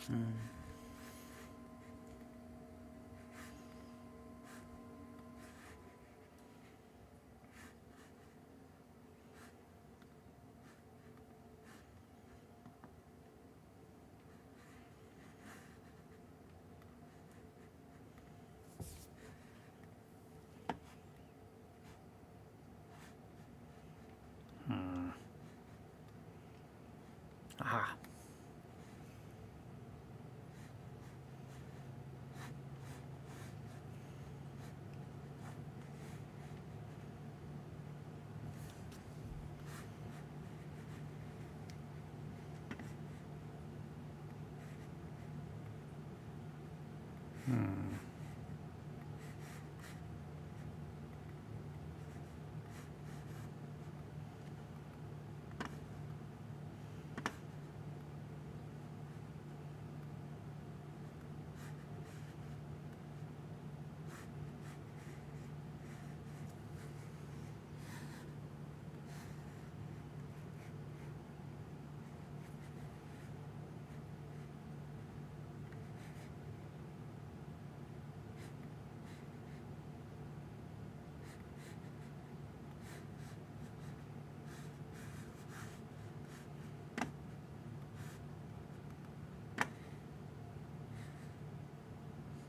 Hmm. Aha. Hmm.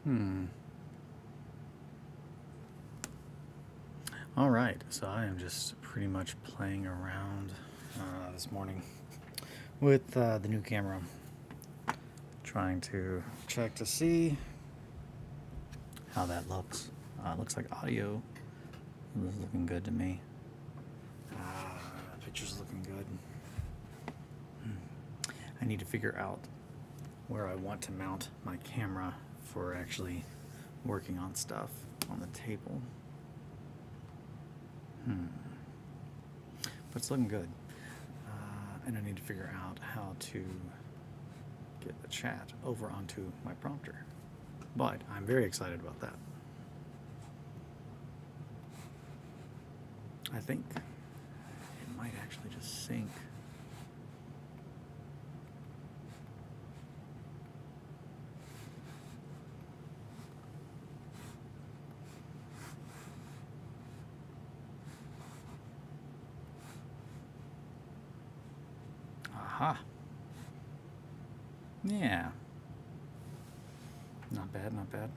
Hmm. All right, so I am just pretty much playing around this morning with the new camera, trying to check to see how that looks. Looks like audio is looking good to me. Picture's looking good. I need to figure out where I want to mount my camera for actually working on stuff on the table. But it's looking good. And I need to figure out how to get the chat over onto my prompter. But I'm very excited about that. I think it might actually just sync. Aha. Yeah. Not bad, not bad.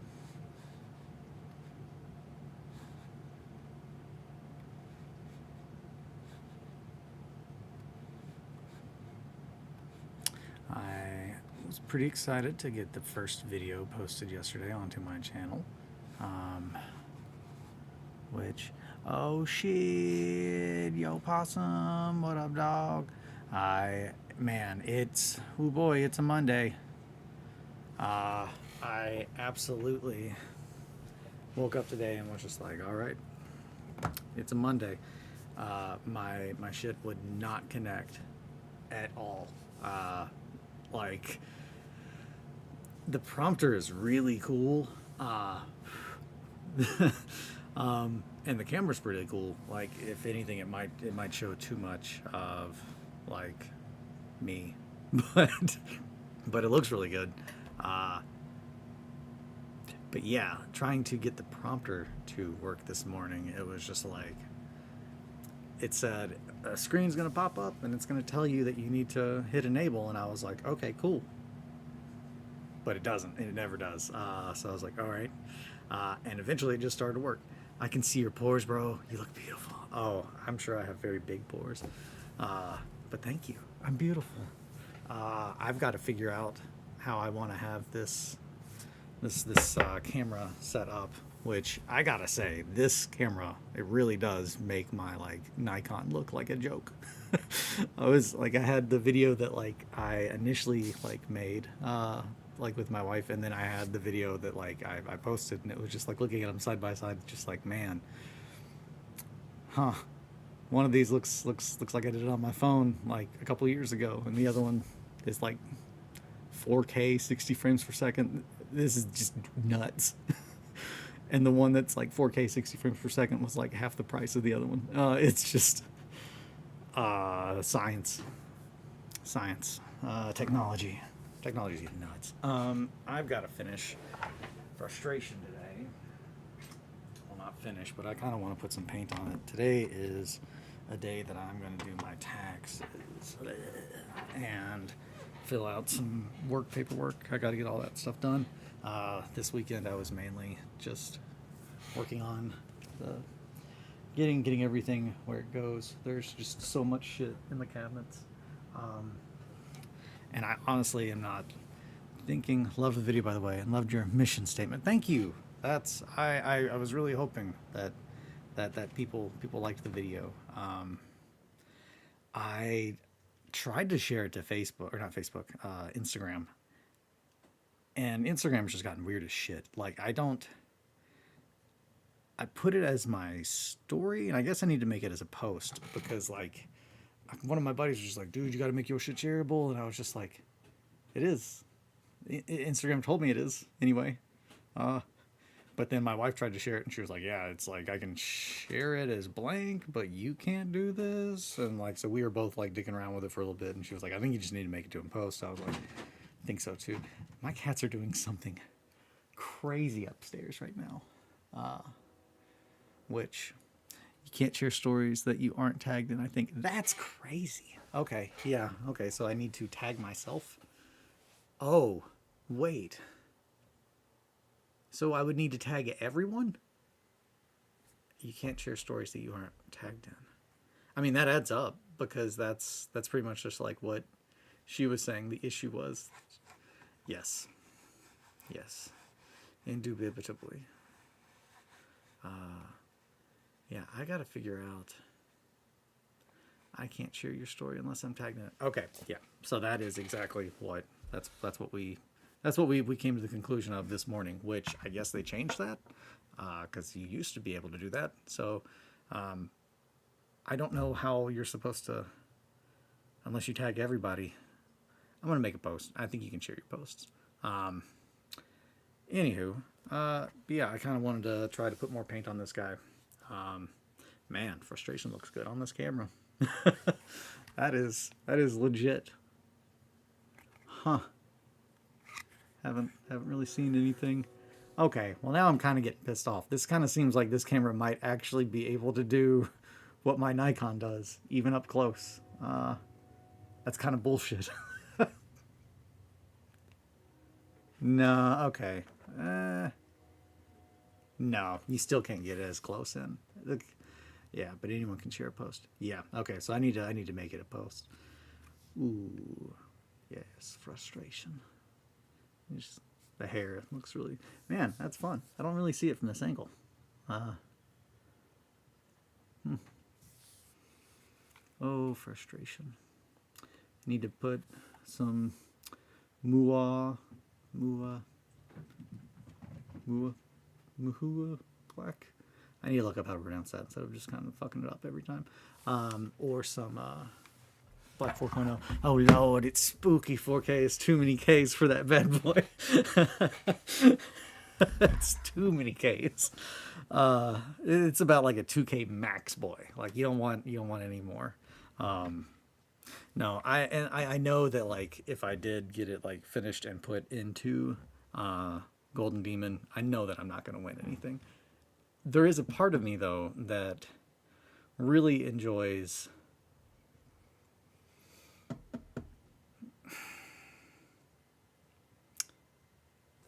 I was pretty excited to get the first video posted yesterday onto my channel. Oh shit, yo possum, what up dog? Man, it's, oh boy, it's a Monday. I absolutely woke up today and was just like, all right, it's a Monday. My shit would not connect at all. Like, the prompter is really cool. And the camera's pretty cool. Like, if anything, it might show too much of like me, but it looks really good. But yeah, trying to get the prompter to work this morning, it was just like, it said a screen's gonna pop up and it's gonna tell you that you need to hit enable, and I was like, okay, cool. But it doesn't, and it never does. So I was like, all right. And eventually it just started to work. I can see your pores, bro. You look beautiful. Oh, I'm sure I have very big pores. But thank you. I'm beautiful. I've got to figure out how I want to have this camera set up, which I gotta say, this camera, it really does make my like Nikon look like a joke. I had the video that like I initially like made like with my wife, and then I had the video that like I posted, and it was just like looking at them side by side, just like, man, one of these looks like I did it on my phone like a couple years ago, and the other one is like 4K 60 frames per second. This is just nuts. And the one that's like 4K 60 frames per second was like half the price of the other one. It's just science, technology, Technology's getting nuts. I've got to finish frustration today. Well, not finish, but I kind of want to put some paint on it. Today is a day that I'm going to do my taxes and fill out some work paperwork. I got to get all that stuff done. This weekend I was mainly just working on the getting everything where it goes. There's just so much shit in the cabinets. And I honestly am not thinking. Love the video, by the way, and loved your mission statement. Thank you. That's I was really hoping that people liked the video. I tried to share it to Facebook, or not Facebook, Instagram, and Instagram's just gotten weird as shit. Like I put it as my story, and I guess I need to make it as a post because like one of my buddies was just like, dude, you got to make your shit shareable. And I was just like, it is. Instagram told me it is anyway. But then my wife tried to share it and she was like, yeah, it's like, I can share it as blank, but you can't do this. And like, so we were both like dicking around with it for a little bit. And she was like, I think you just need to make it to a post. I was like, I think so too. My cats are doing something crazy upstairs right now. Which you can't share stories that you aren't tagged in. I think that's crazy. Okay, yeah, okay, so I need to tag myself. Oh, wait. So I would need to tag everyone? You can't share stories that you aren't tagged in. I mean, that adds up because that's pretty much just like what she was saying the issue was. Yes. Yes. Indubitably. Yeah, I gotta figure out. I can't share your story unless I'm tagged in it. Okay, yeah. So that is exactly what that's what we came to the conclusion of this morning. Which I guess they changed that because you used to be able to do that. So I don't know how you're supposed to, unless you tag everybody. I'm gonna make a post. I think you can share your posts. Anywho, yeah, I kind of wanted to try to put more paint on this guy. Man, frustration looks good on this camera. that is legit. Huh. Haven't really seen anything. Okay, well now I'm kind of getting pissed off. This kind of seems like this camera might actually be able to do what my Nikon does, even up close. That's kind of bullshit. No, okay. No, you still can't get it as close in. Yeah, but anyone can share a post. Yeah, okay, so I need to make it a post. Ooh, yes, frustration. Just the hair looks really, man, that's fun. I don't really see it from this angle. Oh, frustration. Need to put some Muhua black. I need to look up how to pronounce that instead of just kind of fucking it up every time. Or some Black 4.0. Oh Lord, it's spooky 4K. It's too many Ks for that bad boy. It's too many Ks. It's about like a 2K max boy. Like you don't want any more. No, I know that like if I did get it like finished and put into Golden Demon, I know that I'm not going to win anything. There is a part of me though that really enjoys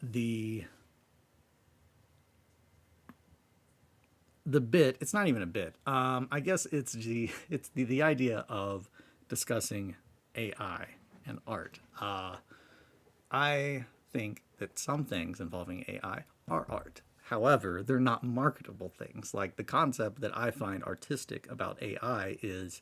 the bit. It's not even a bit. I guess it's the idea of discussing AI and art. I think that some things involving AI are art. However, they're not marketable things. Like the concept that I find artistic about AI is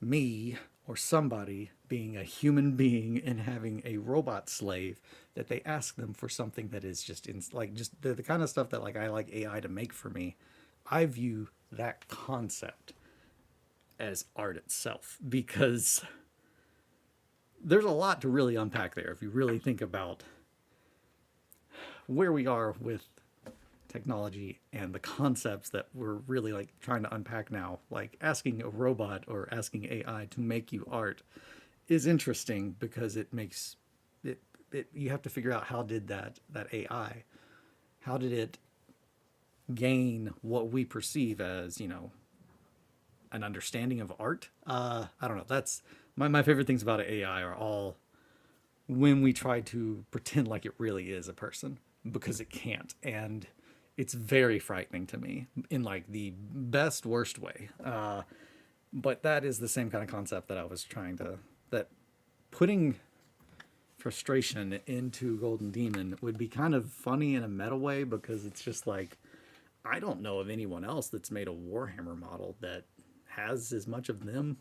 me or somebody being a human being and having a robot slave that they ask them for something that is just just the kind of stuff that like I like AI to make for me. I view that concept as art itself because there's a lot to really unpack there if you really think about where we are with technology and the concepts that we're really like trying to unpack now. Like asking a robot or asking AI to make you art is interesting because it makes it you have to figure out how did that AI, how did it gain what we perceive as, an understanding of art. I don't know. That's my favorite things about AI are all when we try to pretend like it really is a person, because it can't. And it's very frightening to me in like the best, worst way. But that is the same kind of concept that I was trying to, that putting frustration into Golden Demon would be kind of funny in a meta way, because it's just like, I don't know of anyone else that's made a Warhammer model that has as much of them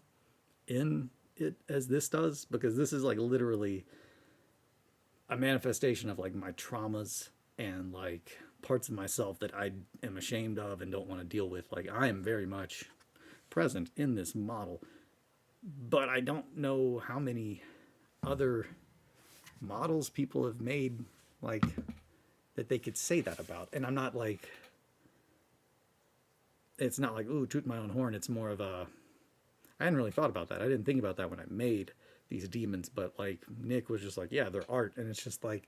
in it as this does, because this is like literally a manifestation of like my traumas and like parts of myself that I am ashamed of and don't want to deal with. Like, I am very much present in this model, but I don't know how many other models people have made like that they could say that about. And I'm not like, it's not like, ooh, toot my own horn. It's more of a, I hadn't really thought about that. I didn't think about that when I made these demons, but like Nick was just like, yeah, they're art. And it's just like,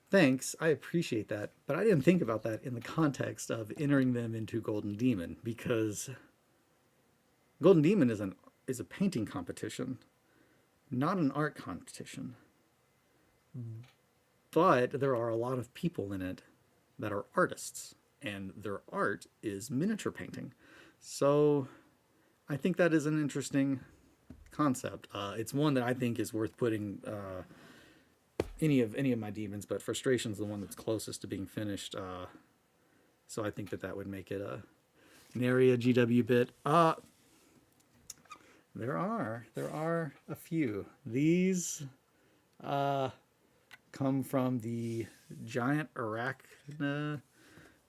thanks, I appreciate that. But I didn't think about that in the context of entering them into Golden Demon, because Golden Demon is a painting competition, not an art competition. But there are a lot of people in it that are artists, and their art is miniature painting. So I think that is an interesting concept. It's one that I think is worth putting any of my demons, but Frustration's the one that's closest to being finished. So I think that would make it an area GW bit. There are a few. These come from the giant Arachna,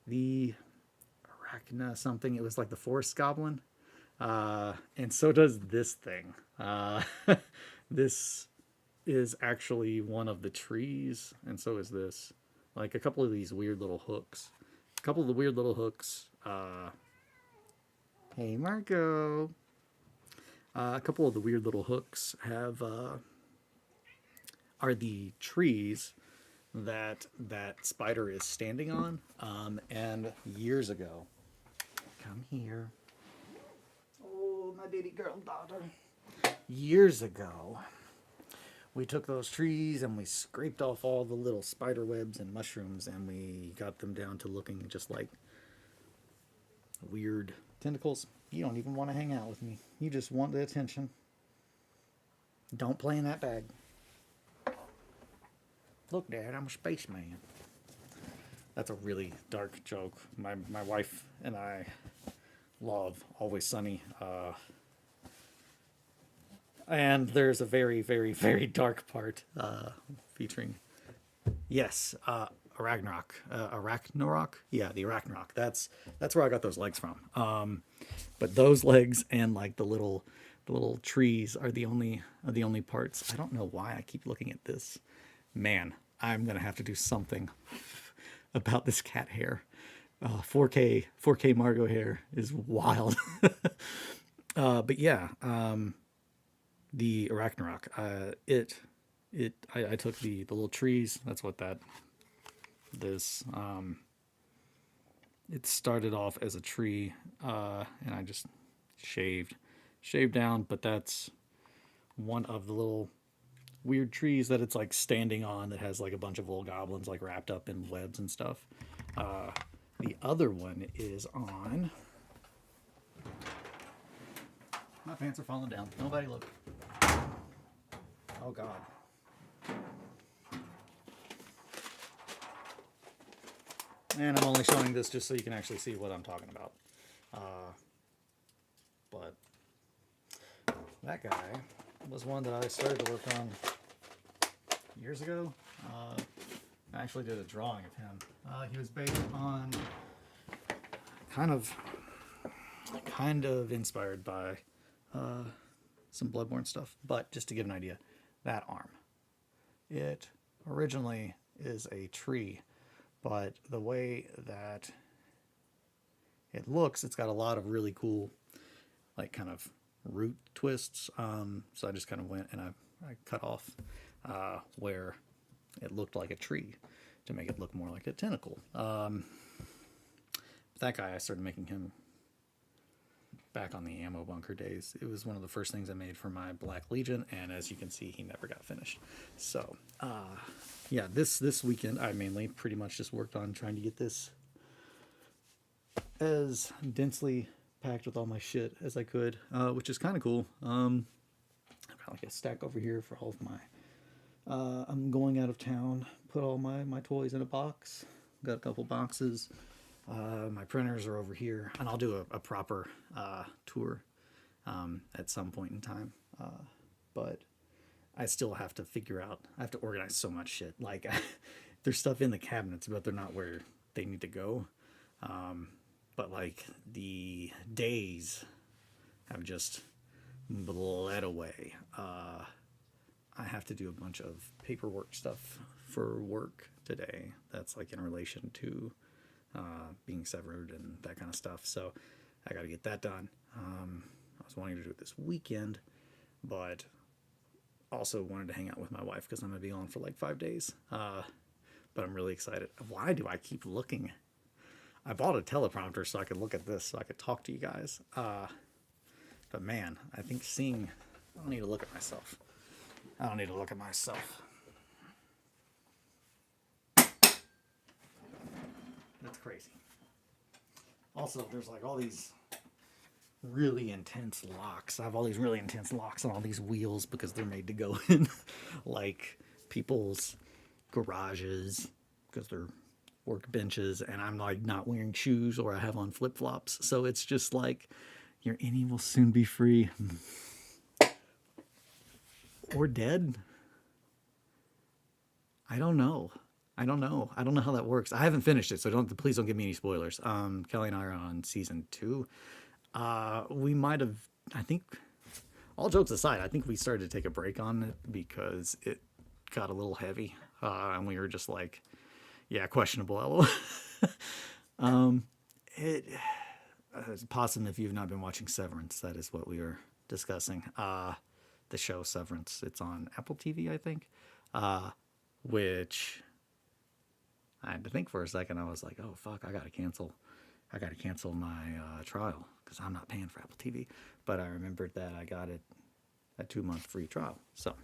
the Arachna something. It was like the forest goblin. And so does this thing. This is actually one of the trees, and so is this. Like a couple of these weird little hooks. A couple of the weird little hooks. Hey, Marco. A couple of the weird little hooks have are the trees that spider is standing on. And years ago, come here. Oh, my baby girl daughter. Years ago, we took those trees and we scraped off all the little spider webs and mushrooms, and we got them down to looking just like weird tentacles. You don't even want to hang out with me. You just want the attention. Don't play in that bag. Look, Dad, I'm a spaceman. That's a really dark joke. My wife and I love Always Sunny. And there's a very, very, very dark part featuring, yes, Ragnarok. Yeah, the Ragnarok. That's where I got those legs from. But those legs and like the little trees are the only parts. I don't know why I keep looking at this. Man, I'm gonna have to do something about this cat hair. 4K Margot hair is wild. But yeah, the Ragnarok. I took the little trees. That's what this. It started off as a tree, and I just shaved down. But that's one of the little weird trees that it's like standing on, that has like a bunch of little goblins like wrapped up in webs and stuff. The other one is on. My pants are falling down. Nobody look. Oh God. And I'm only showing this just so you can actually see what I'm talking about. But that guy was one that I started to work on years ago. I actually did a drawing of him. He was based on kind of inspired by some Bloodborne stuff. But just to give an idea, that arm, it originally is a tree, but the way that it looks, it's got a lot of really cool like kind of root twists. So I just kind of went and I cut off where it looked like a tree to make it look more like a tentacle. That guy, I started making him back on the ammo bunker days. It was one of the first things I made for my Black Legion, and as you can see, he never got finished. So, yeah, this weekend I mainly pretty much just worked on trying to get this as densely packed with all my shit as I could, which is kind of cool. I've got like a stack over here for all of my. I'm going out of town. Put all my toys in a box. Got a couple boxes. My printers are over here, and I'll do a proper tour at some point in time. But I still have to figure out. I have to organize so much shit. Like there's stuff in the cabinets, but they're not where they need to go. But like the days have just bled away. I have to do a bunch of paperwork stuff for work today. That's like in relation to being severed and that kind of stuff. So I got to get that done. I was wanting to do it this weekend, but also wanted to hang out with my wife because I'm going to be on for like 5 days. But I'm really excited. Why do I keep looking? I bought a teleprompter so I could look at this, so I could talk to you guys. But man, I think I don't need to look at myself. I don't need to look at myself. That's crazy. Also, there's like all these really intense locks. I have all these really intense locks on all these wheels because they're made to go in like people's garages because they're workbenches, and I'm like not wearing shoes or I have on flip-flops. So it's just like your innie will soon be free. Or dead. I don't know. I don't know how that works. I haven't finished it, so please don't give me any spoilers. Kelly and I are on season 2. We might have, I think, all jokes aside, I think we started to take a break on it because it got a little heavy. And we were just like, yeah, questionable. It's Possum, if you've not been watching Severance, that is what we were discussing. The show Severance. It's on Apple TV, I think. Which I had to think for a second. I was like, oh fuck, I gotta cancel my trial because I'm not paying for Apple TV. But I remembered that I got it a 2-month free trial. So,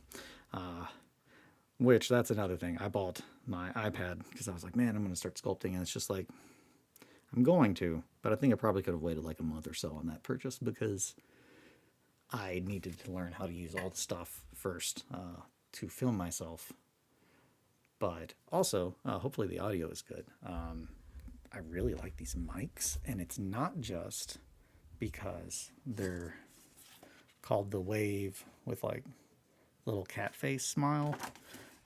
which that's another thing. I bought my iPad because I was like, man, I'm gonna start sculpting, and it's just like I'm going to, but I think I probably could have waited like a month or so on that purchase because I needed to learn how to use all the stuff first to film myself. But also, hopefully the audio is good. I really like these mics, and it's not just because they're called the Wave with like little cat face smile.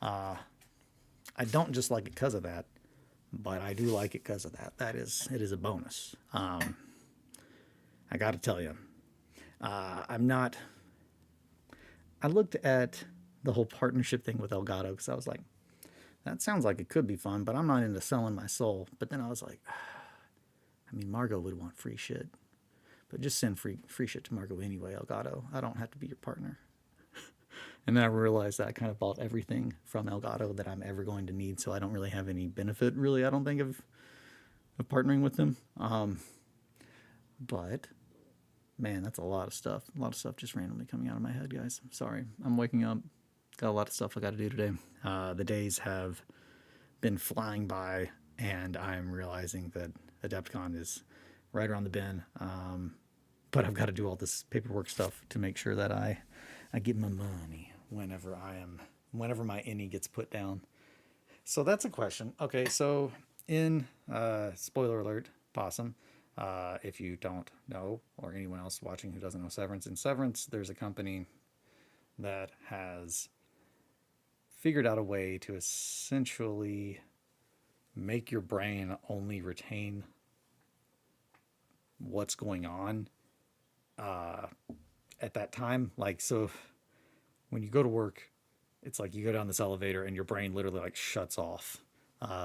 I don't just like it because of that, but I do like it because of that. It is a bonus. I got to tell you, I looked at the whole partnership thing with Elgato because I was like, that sounds like it could be fun, but I'm not into selling my soul. But then I was like, I mean, Margot would want free shit, but just send free shit to Margot anyway, Elgato. I don't have to be your partner. And then I realized that I kind of bought everything from Elgato that I'm ever going to need, so I don't really have any benefit, really, I don't think, of partnering with them. But man, that's a lot of stuff. A lot of stuff just randomly coming out of my head, guys. I'm sorry. I'm waking up. Got a lot of stuff I got to do today. The days have been flying by, and I'm realizing that Adepticon is right around the bend. But I've got to do all this paperwork stuff to make sure that I get my money whenever my innie gets put down. So that's a question. Okay, so in spoiler alert, Possum, if you don't know, or anyone else watching who doesn't know Severance, in Severance, there's a company that has figured out a way to essentially make your brain only retain what's going on at that time. Like, so when you go to work, it's like you go down this elevator and your brain literally like shuts off.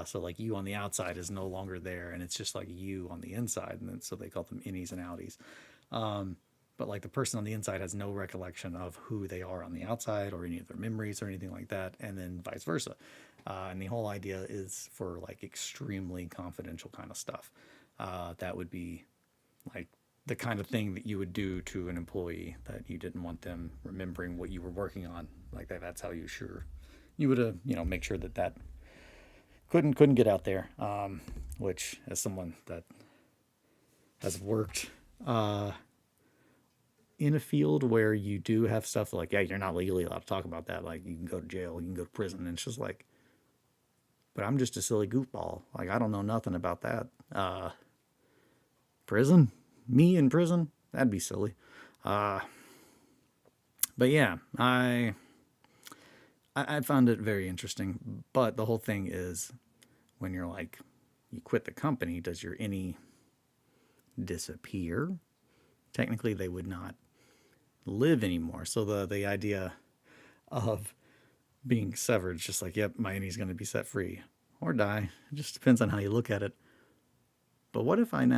So like you on the outside is no longer there, and it's just like you on the inside, and then, so they call them innies and outies. But like the person on the inside has no recollection of who they are on the outside or any of their memories or anything like that, and then vice versa. And the whole idea is for like extremely confidential kind of stuff. That would be like the kind of thing that you would do to an employee that you didn't want them remembering what you were working on. Like that's how you would make sure that couldn't get out there. Which, as someone that has worked in a field where you do have stuff like, yeah, you're not legally allowed to talk about that. Like, you can go to jail, you can go to prison. And it's just like, but I'm just a silly goofball. Like, I don't know nothing about that. Prison? Me in prison? That'd be silly. But yeah, I found it very interesting. But the whole thing is, when you're like, you quit the company, does your any disappear? Technically, they would not live anymore. So the idea of being severed is just like, yep, my innie's going to be set free or die. It just depends on how you look at it. But what if I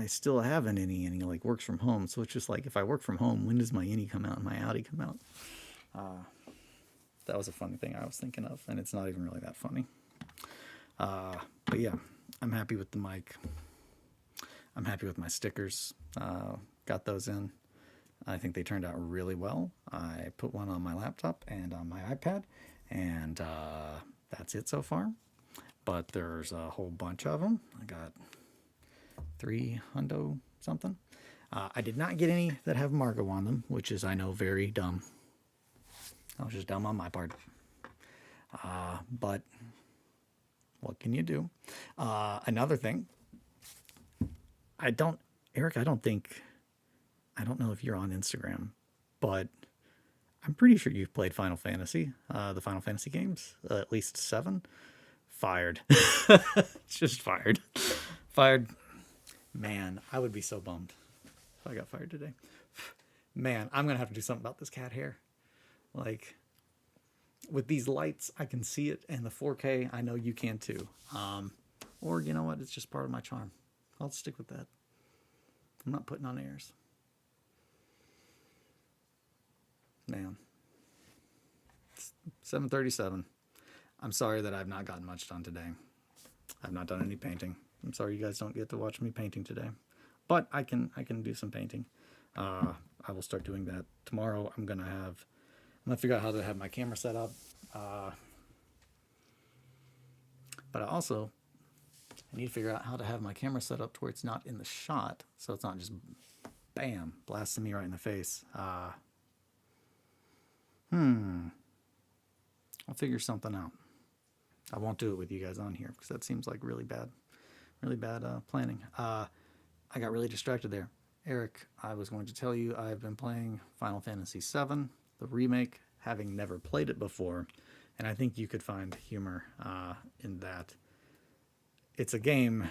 still have an innie and he like works from home? So it's just like, if I work from home, when does my innie come out and my outie come out? That was a funny thing I was thinking of, and it's not even really that funny. But yeah, I'm happy with the mic. I'm happy with my stickers. Got those in. I think they turned out really well. I put one on my laptop and on my iPad, and that's it so far. But there's a whole bunch of them. I got 300 something. I did not get any that have Margot on them, which is, I know, very dumb. I was just dumb on my part. But what can you do? Another thing, Eric, I don't know if you're on Instagram, but I'm pretty sure you've played Final Fantasy, the Final Fantasy games, at least 7. Fired. Just fired. Fired. Man, I would be so bummed if I got fired today. Man, I'm going to have to do something about this cat hair. Like, with these lights, I can see it, and the 4K, I know you can too. Or, you know what, it's just part of my charm. I'll stick with that. I'm not putting on airs. Man. It's 7:37. I'm sorry that I've not gotten much done today. I've not done any painting. I'm sorry you guys don't get to watch me painting today. But I can do some painting. I will start doing that tomorrow. I'm gonna figure out how to have my camera set up. But I need to figure out how to have my camera set up to where it's not in the shot, so it's not just bam, blasting me right in the face. I'll figure something out. I won't do it with you guys on here because that seems like really bad planning. I got really distracted there. Eric, I was going to tell you I've been playing Final Fantasy VII, the remake, having never played it before, and I think you could find humor in that. It's a game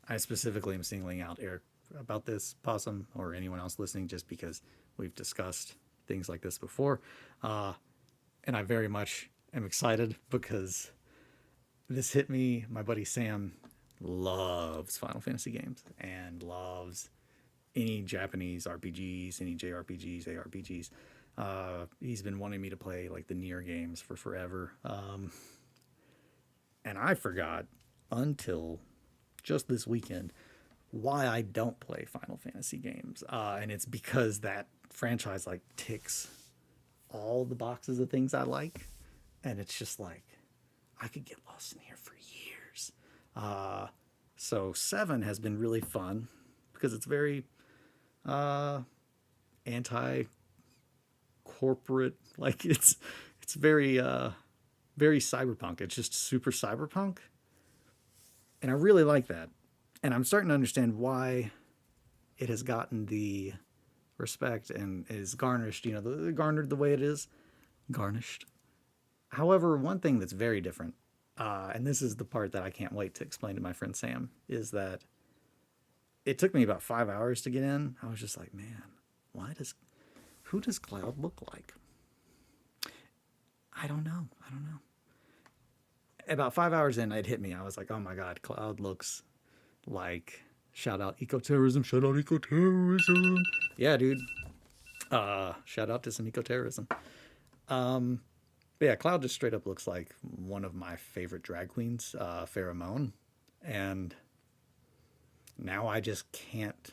I specifically am singling out Eric about this, Possum, or anyone else listening, just because we've discussed things like this before. And I very much am excited because this hit me. My buddy Sam loves Final Fantasy games and loves any Japanese RPGs, any JRPGs, ARPGs. He's been wanting me to play like the Nier games for forever. And I forgot until just this weekend why I don't play Final Fantasy games. And it's because that franchise like ticks all the boxes of things I like. And it's just like, I could get lost in here for years. So 7 has been really fun because it's very anti-corporate. Like it's very very cyberpunk. It's just super cyberpunk. And I really like that. And I'm starting to understand why it has gotten the respect and is garnished, garnered the way it is. Garnished. However, one thing that's very different, and this is the part that I can't wait to explain to my friend Sam, is that it took me about 5 hours to get in. I was just like, man, who does Cloud look like? I don't know. About 5 hours in, it hit me. I was like, oh my God, Cloud looks like, shout out eco-terrorism. Yeah, dude. Shout out to some eco-terrorism. But yeah, Cloud just straight up looks like one of my favorite drag queens, Pheromone. And now I just can't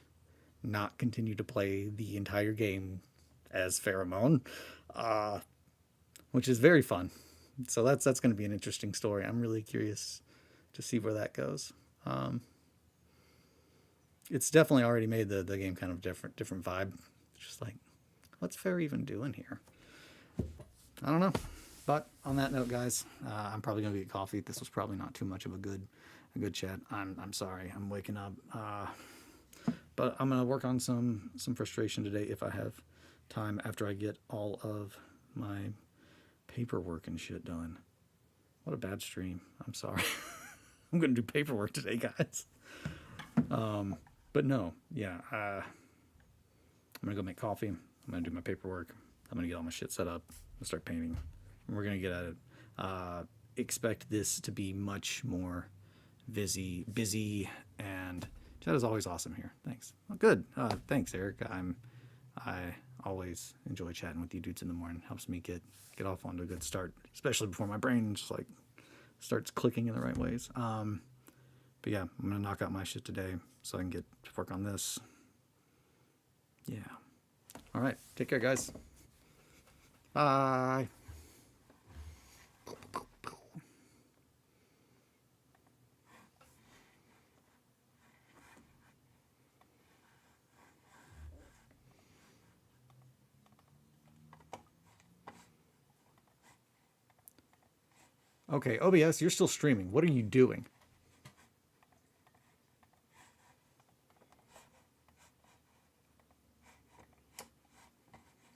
not continue to play the entire game as Pheromone, uh, which is very fun. So that's going to be an interesting story. I'm really curious to see where that goes. It's definitely already made the game kind of different vibe. It's just like, what's Fair even doing here? I don't know. But on that note, guys, I'm probably gonna get coffee. This was probably not too much of a good chat. I'm sorry. I'm waking up. But I'm gonna work on some frustration today if I have time after I get all of my paperwork and shit done. What a bad stream. I'm sorry. I'm gonna do paperwork today, guys. But no, yeah. I'm gonna go make coffee. I'm gonna do my paperwork. I'm gonna get all my shit set up. I'm gonna start painting. And we're gonna get at it. Expect this to be much more busy, and chat is always awesome here. Thanks. Well, good. Thanks, Eric. I always enjoy chatting with you dudes in the morning. Helps me get off onto a good start, especially before my brain just like starts clicking in the right ways. But yeah, I'm gonna knock out my shit today so I can get to work on this. Yeah. All right. Take care, guys. Bye. Okay, OBS, you're still streaming. What are you doing?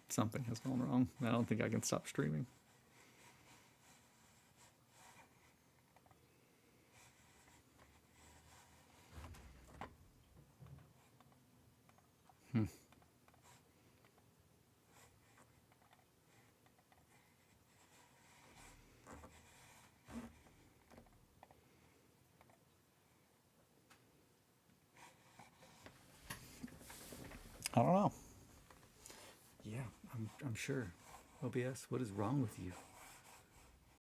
Something has gone wrong. I don't think I can stop streaming. I don't know. Yeah, I'm sure. OBS, what is wrong with you?